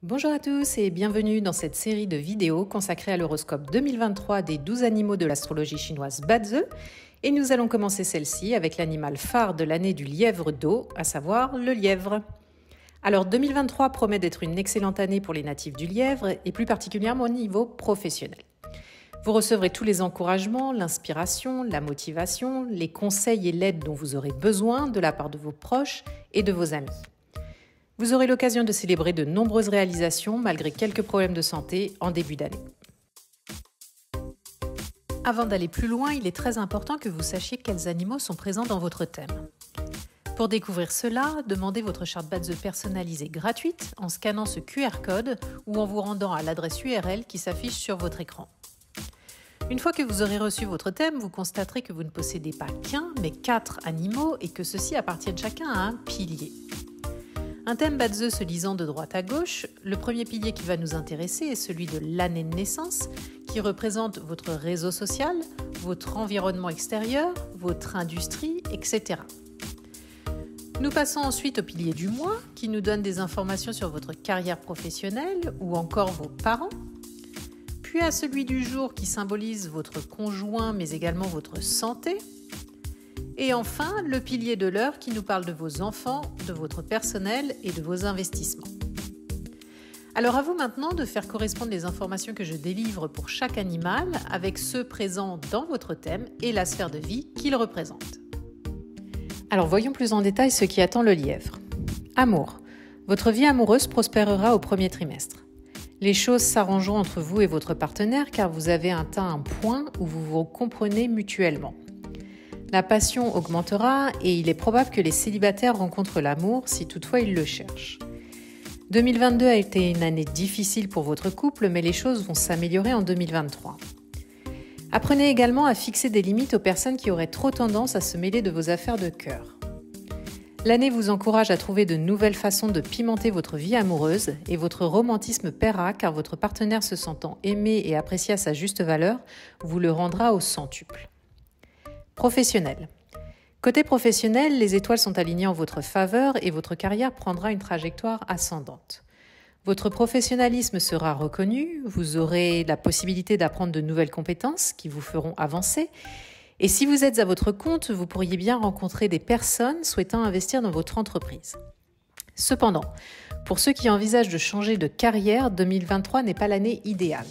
Bonjour à tous et bienvenue dans cette série de vidéos consacrée à l'horoscope 2023 des 12 animaux de l'astrologie chinoise Bazi. Et nous allons commencer celle-ci avec l'animal phare de l'année du lièvre d'eau, à savoir le lièvre. Alors 2023 promet d'être une excellente année pour les natifs du lièvre et plus particulièrement au niveau professionnel. Vous recevrez tous les encouragements, l'inspiration, la motivation, les conseils et l'aide dont vous aurez besoin de la part de vos proches et de vos amis. Vous aurez l'occasion de célébrer de nombreuses réalisations malgré quelques problèmes de santé en début d'année. Avant d'aller plus loin, il est très important que vous sachiez quels animaux sont présents dans votre thème. Pour découvrir cela, demandez votre charte Bazi personnalisée gratuite en scannant ce QR code ou en vous rendant à l'adresse URL qui s'affiche sur votre écran. Une fois que vous aurez reçu votre thème, vous constaterez que vous ne possédez pas qu'un, mais 4 animaux et que ceux-ci appartiennent chacun à un pilier. Un thème Bazi se lisant de droite à gauche, le premier pilier qui va nous intéresser est celui de l'année de naissance, qui représente votre réseau social, votre environnement extérieur, votre industrie, etc. Nous passons ensuite au pilier du mois, qui nous donne des informations sur votre carrière professionnelle ou encore vos parents. Puis à celui du jour qui symbolise votre conjoint mais également votre santé. Et enfin, le pilier de l'heure qui nous parle de vos enfants, de votre personnel et de vos investissements. Alors à vous maintenant de faire correspondre les informations que je délivre pour chaque animal avec ceux présents dans votre thème et la sphère de vie qu'il représente. Alors voyons plus en détail ce qui attend le lièvre. Amour. Votre vie amoureuse prospérera au premier trimestre. Les choses s'arrangeront entre vous et votre partenaire car vous avez atteint un point où vous vous comprenez mutuellement. La passion augmentera et il est probable que les célibataires rencontrent l'amour si toutefois ils le cherchent. 2022 a été une année difficile pour votre couple, mais les choses vont s'améliorer en 2023. Apprenez également à fixer des limites aux personnes qui auraient trop tendance à se mêler de vos affaires de cœur. L'année vous encourage à trouver de nouvelles façons de pimenter votre vie amoureuse et votre romantisme paiera car votre partenaire se sentant aimé et apprécié à sa juste valeur vous le rendra au centuple. Professionnel. Côté professionnel, les étoiles sont alignées en votre faveur et votre carrière prendra une trajectoire ascendante. Votre professionnalisme sera reconnu, vous aurez la possibilité d'apprendre de nouvelles compétences qui vous feront avancer. Et si vous êtes à votre compte, vous pourriez bien rencontrer des personnes souhaitant investir dans votre entreprise. Cependant, pour ceux qui envisagent de changer de carrière, 2023 n'est pas l'année idéale.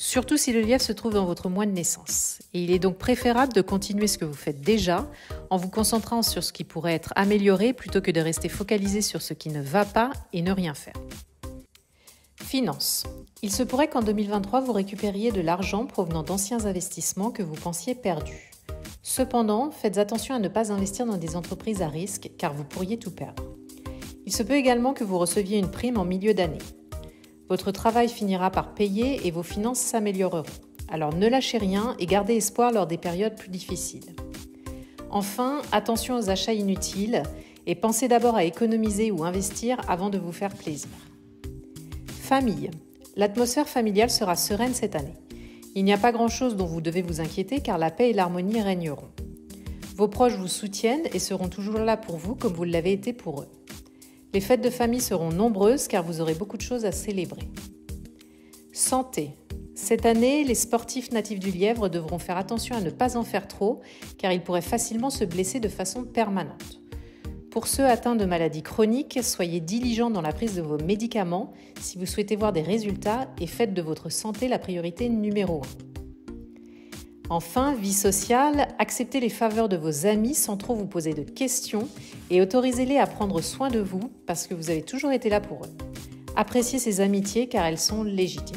Surtout si le lièvre se trouve dans votre mois de naissance. Et il est donc préférable de continuer ce que vous faites déjà en vous concentrant sur ce qui pourrait être amélioré plutôt que de rester focalisé sur ce qui ne va pas et ne rien faire. Finances. Il se pourrait qu'en 2023, vous récupériez de l'argent provenant d'anciens investissements que vous pensiez perdus. Cependant, faites attention à ne pas investir dans des entreprises à risque car vous pourriez tout perdre. Il se peut également que vous receviez une prime en milieu d'année. Votre travail finira par payer et vos finances s'amélioreront. Alors ne lâchez rien et gardez espoir lors des périodes plus difficiles. Enfin, attention aux achats inutiles et pensez d'abord à économiser ou investir avant de vous faire plaisir. Famille. L'atmosphère familiale sera sereine cette année. Il n'y a pas grand-chose dont vous devez vous inquiéter car la paix et l'harmonie régneront. Vos proches vous soutiennent et seront toujours là pour vous comme vous l'avez été pour eux. Les fêtes de famille seront nombreuses car vous aurez beaucoup de choses à célébrer. Santé. Cette année, les sportifs natifs du lièvre devront faire attention à ne pas en faire trop car ils pourraient facilement se blesser de façon permanente. Pour ceux atteints de maladies chroniques, soyez diligents dans la prise de vos médicaments si vous souhaitez voir des résultats et faites de votre santé la priorité numéro 1. Enfin, vie sociale, acceptez les faveurs de vos amis sans trop vous poser de questions et autorisez-les à prendre soin de vous parce que vous avez toujours été là pour eux. Appréciez ces amitiés car elles sont légitimes.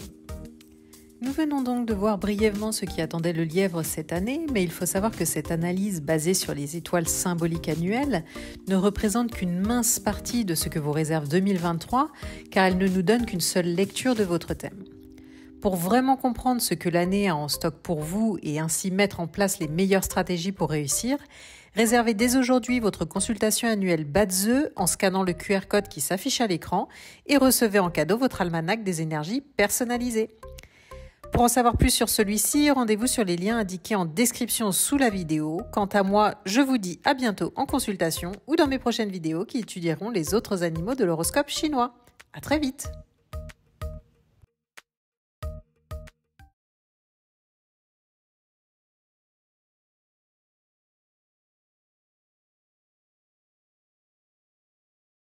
Nous venons donc de voir brièvement ce qui attendait le lièvre cette année, mais il faut savoir que cette analyse basée sur les étoiles symboliques annuelles ne représente qu'une mince partie de ce que vous réserve 2023 car elle ne nous donne qu'une seule lecture de votre thème. Pour vraiment comprendre ce que l'année a en stock pour vous et ainsi mettre en place les meilleures stratégies pour réussir, réservez dès aujourd'hui votre consultation annuelle Bazi en scannant le QR code qui s'affiche à l'écran et recevez en cadeau votre almanach des énergies personnalisé. Pour en savoir plus sur celui-ci, rendez-vous sur les liens indiqués en description sous la vidéo. Quant à moi, je vous dis à bientôt en consultation ou dans mes prochaines vidéos qui étudieront les autres animaux de l'horoscope chinois. À très vite!